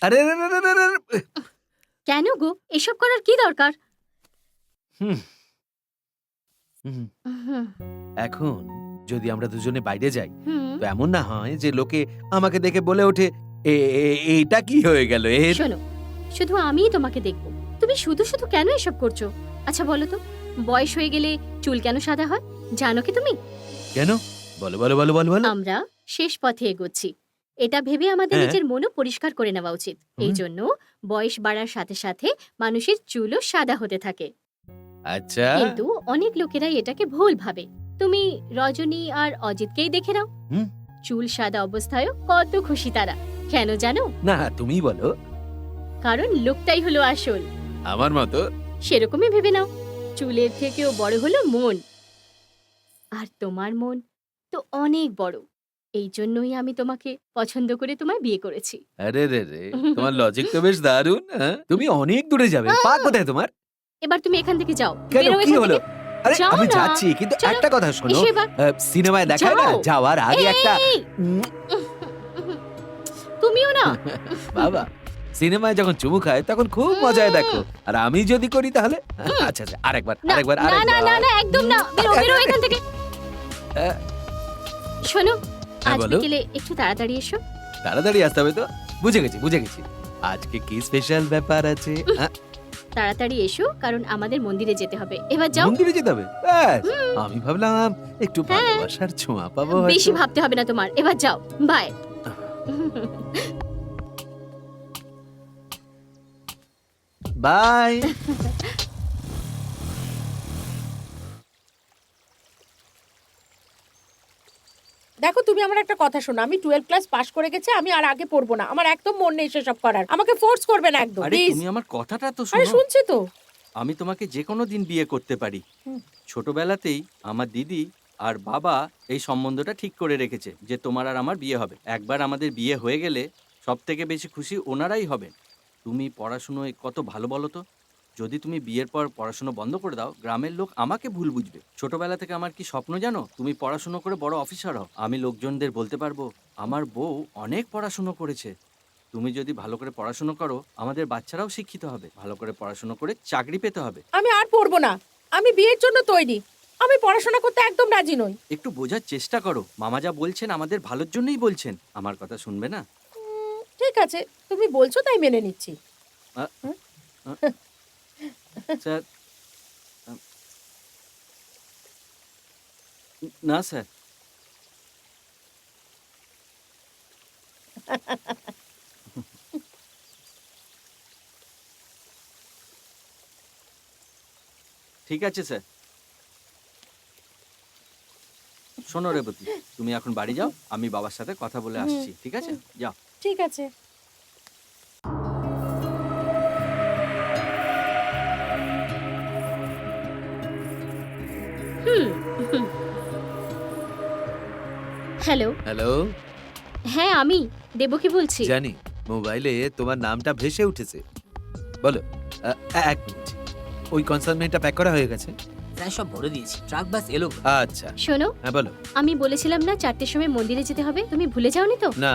আরে আরে, আরে, আরে, আরে, আরে। কেন গো, এসব করার কি দরকার? হুম, হুম। হুম, এখন যদি আমরা দুজনে বাইরে যাই হুম। তো এমন না হয় যে লোকে আমাকে দেখে বলে ওঠে এটা কি হয়ে গেল এর? শোনো, শুধু আমিই তোমাকে দেখব। তুমি শুধু শুধু কেন এসব করছো? আচ্ছা বলো তো, বয়স হয়ে গেলে চুল কেন সাদা হয়? জানো কি তুমি? কেন? বলো বলো বলো বলো বলো। আমরা শেষ পথে এগোচ্ছি, এটা ভেবে আমাদের হ্যাঁ। নিজের মনও পরিষ্কার করে নেওয়া উচিত। এই হুম। জন্য বয়স বাড়ার সাথে সাথে মানুষের চুলও সাদা হতে থাকে। আচ্ছা। কিন্তু অনেক লোকেরাই এটাকে ভুল ভাবে। তুমি রজনী আর অজিতকেই দেখে নাও, হুম। চুল সাদা অবস্থায়ও কত খুশি তারা। কেন জানো? না তুমি বলো। কারণ লোকটাই হলো আসল। আমার মতো। সেরকমই ভেবে নাও, চুলের থেকেও বড় হলো মন। আর তোমার মন তো অনেক বড়। এই জন্যই আমি তোমাকে পছন্দ করে তোমায় বিয়ে করেছি। আরে রে রে, তোমার লজিক তো বেশ দারুণ। হ্যাঁ? তুমি অনেক দূরে যাবে। পা কোথায় তোমার? এবার তুমি এখান থেকে যাও। কেন বেরো কি এখান হলো? থেকে। আরে যাও আমি না। যাচ্ছি কিন্তু চলো, একটা কথা শোনো। এসো এবার। সিনেমায় দেখায় না যাও। যাওয়ার আগে একটা এই! তুমিও না। বাবা সিনেমায় যখন চুমু খায় তখন খুব মজায় দেখো। আর আমি যদি করি তাহলে আচ্ছা আচ্ছা আরেকবার না, আরেকবার না, না, না, না, একদম না। বেরো, বেরো এখান থেকে। আহ, শোনো, হ্যাঁ, আজ বলো। বিকেলে একটু তাড়াতাড়ি এসো। তাড়াতাড়ি আসতে হবে তো। বুঝে গেছি বুঝে গেছি। আজকে কি স্পেশাল ব্যাপার আছে? তাড়াতাড়ি এসো, কারণ আমাদের মন্দিরে যেতে হবে। এবার যাও। মন্দিরে যেতে হবে? ব্যাস, হুম। আমি ভাবলাম একটু হ্যাঁ। ভালোবাসার ছোঁয়া পাবো বেশি হয়তো। ভাবতে হবে না তোমার। এবার যাও। বাই। বাই। দেখো, তুমি আমার একটা কথা শোনো। আমি 12 ক্লাস পাশ করে গেছে, আমি আর আগে পড়বো না। আমার একদম মন নেই সেসব করার। আমাকে ফোর্স করবে না একদম, আরে প্লিজ। তুমি আমার কথাটা তো আরে শোনো। শুনছি তো। আমি তোমাকে যে কোনো দিন বিয়ে করতে পারি। হুম। ছোটবেলাতেই আমার দিদি আর বাবা এই সম্বন্ধটা ঠিক করে রেখেছে যে তোমার আর আমার বিয়ে হবে। একবার আমাদের বিয়ে হয়ে গেলে সব থেকে বেশি খুশি ওনারাই হবেন। তুমি পড়াশুনোয় কত ভালো বলো তো। যদি তুমি বিয়ের পর পড়াশুনো বন্ধ করে দাও, গ্রামের লোক আমাকে ভুল বুঝবে। ছোটবেলা থেকে আমার কি স্বপ্ন জানো? তুমি পড়াশুনো করে বড় অফিসার হও। আমি লোকজনদের বলতে পারবো আমার বউ অনেক পড়াশুনো করেছে। তুমি যদি ভালো করে পড়াশুনো করো, আমাদের বাচ্চারাও শিক্ষিত হবে। ভালো করে পড়াশুনো করে চাকরি পেতে হবে। আমি আর পড়বো না। আমি বিয়ের জন্য তৈরি। আমি পড়াশোনা করতে একদম রাজি নই। একটু বোঝার চেষ্টা করো। মামা যা বলছেন আমাদের ভালোর জন্যই বলছেন। আমার কথা শুনবে না? ঠিক আছে, তুমি বলছো তাই মেনে নিচ্ছি। আ, আ, স্যার, না স্যার। ঠিক আছে স্যার। শোনো রেবতী, তুমি এখন বাড়ি যাও। আমি বাবার সাথে কথা বলে আসছি, ঠিক আছে? যাও। ঠিক আছে। হ্যালো। হ্যালো। হ্যাঁ, আমি দেবকী বলছি। জানি মোবাইলে তোমার নামটা ভেসে উঠেছে। বলো। এক মিনিট। ওই কনসাইনমেন্টটা প্যাক করা হয়ে গেছে? স্যার সব ভরে দিয়েছি, ট্রাক বাস এলো। আচ্ছা। শোনো, হ্যাঁ বলো। আমি বলেছিলাম না 4টের সময় মন্দিরে যেতে হবে, তুমি ভুলে যাওনি তো? না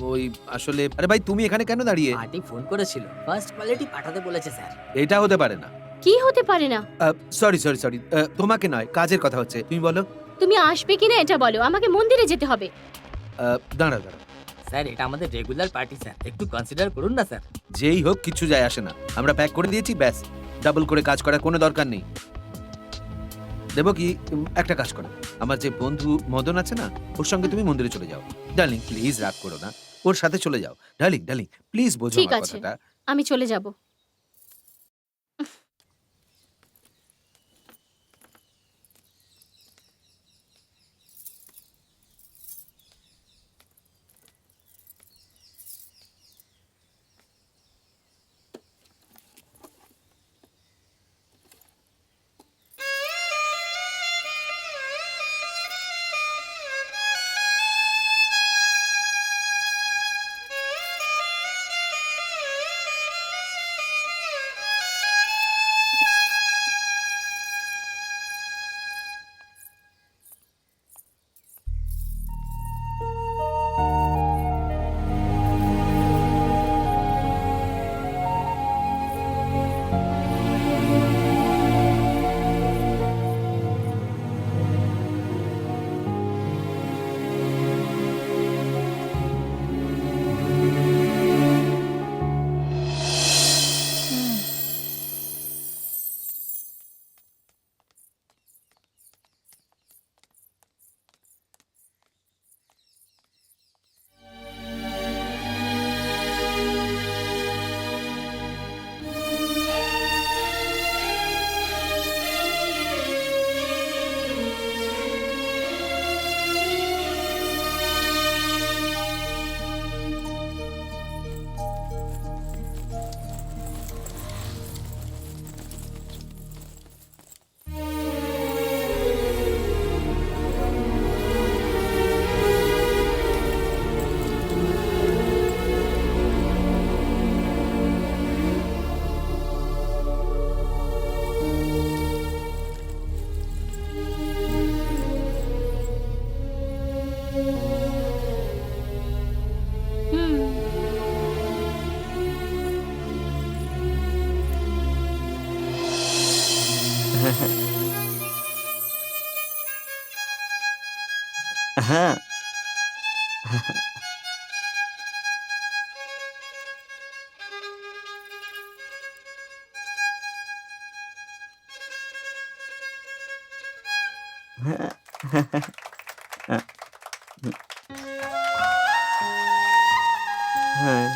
ওই আসলে আরে ভাই তুমি এখানে কেন দাঁড়িয়ে? পার্টি ফোন করেছিল, ফার্স্ট কোয়ালিটি পাঠাতে বলেছে স্যার। এটা হতে পারে না। কি হতে পারে না? সরি সরি সরি, তোমাকে নয় কাজের কথা হচ্ছে। তুমি বলো। তুমি আসবে কিনা এটা বলো, আমাকে মন্দিরে যেতে হবে। দাঁড়াও দাঁড়াও। স্যার এটা আমাদের রেগুলার পার্টি স্যার, একটু কনসিডার করুন না স্যার। যেই হোক কিছু যায় আসে না, আমরা প্যাক করে দিয়েছি ব্যাস। ডাবল করে কাজ করার কোনো দরকার নেই। দেবো কি একটা কাজ করো, আমার যে বন্ধু মদন আছে না, ওর সঙ্গে তুমি মন্দিরে চলে যাও। ডার্লিং প্লিজ রাগ করো না, ওর সাথে চলে যাও। ডার্লিং ডার্লিং প্লিজ বোঝো ঠিক আমার আছে। কথাটা। আমি চলে যাব। হ্যাঁ হ্যাঁ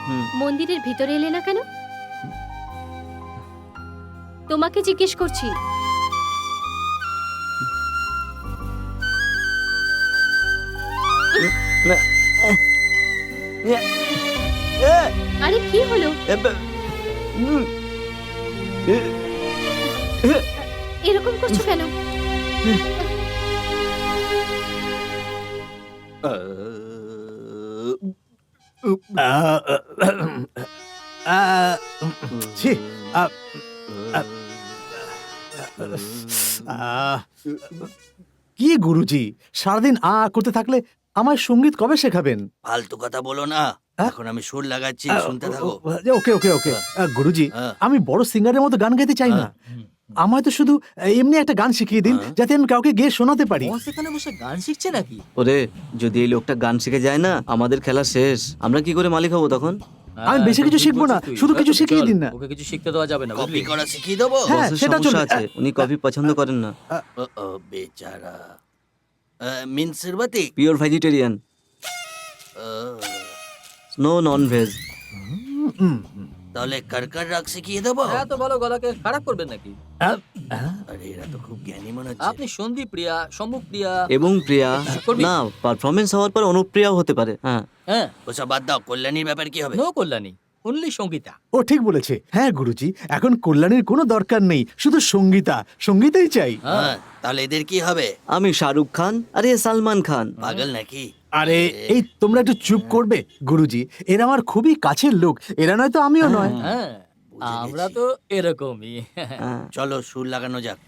হুম মন্দিরের ভিতরে এলে না কেন? তোমাকে জিজ্ঞেস করছি। না আরে কি হলো? এরকম করছো কেন? ছি, কি গুরুজি, সারাদিন করতে থাকলে আমায় সঙ্গীত কবে শেখাবেন? ফালতু কথা বলো না, হ্যাঁ? এখন আমি সুর লাগাচ্ছি, শুনতে থাকো। ওকে ওকে ওকে গুরুজি, হ্যাঁ। আমি বড় সিঙ্গারের মতো গান গাইতে চাই না। আমায় তো শুধু এমনি একটা গান শিখিয়ে দিন, হ্যাঁ। যাতে আমি কাউকে গিয়ে শোনাতে পারি। ও সেখানে বসে গান শিখছে নাকি? ওরে, যদি এই লোকটা গান শিখে যায় না, আমাদের খেলা শেষ। আমরা কি করে মালিক হবো তখন? আমি বেশি কিছু ঠিক শিখবো না, বলছিস তুই। শুধু কিছু চল, শিখিয়ে দিন না। ওকে কিছু শিখতে দেওয়া যাবে না, কপি বুঝলি? করা শিখিয়ে দেবো? হ্যাঁ, বসের সেটা সমস্যা চলবে। আছে, উনি কফি পছন্দ করেন না। ও বেচারা। মিন্সের বাতি? Pure vegetarian, no non veg. তাহলে কারকার রাগ শিখিয়ে দেবো? এত ভালো গলাকে খারাপ করবেন নাকি? আরে এরা তো খুব জ্ঞানী মনে হচ্ছে। আপনি সন্দীপ প্রিয়া, সম্মুখ প্রিয়া। এবং প্রিয়া করবি? না, পারফরমেন্স হওয়ার পর অনুপ্রিয়াও হতে পারে। হ্যাঁ হ্যাঁ, ওসব বাদ দাও, কল্যাণীর ব্যাপার কি হবে? No Kalyani, only Sangeeta. ও ঠিক বলেছে। হ্যাঁ গুরুজি, এখন কল্যাণীর কোনো দরকার নেই, শুধু সঙ্গীতাই চাই। হ্যাঁ, তাহলে এদের কি হবে? আমি শাহরুখ খান, আরে সালমান খান। পাগল নাকি? আরে এই তোমরা একটু চুপ করবে গুরুজি, এরা আমার খুবই কাছের লোক, এরা নয় তো আমিও নয়। হ্যাঁ, বুঝে আমরা গেছি। তো এরকমই। হ্যাঁ। চলো সুর লাগানো যাক।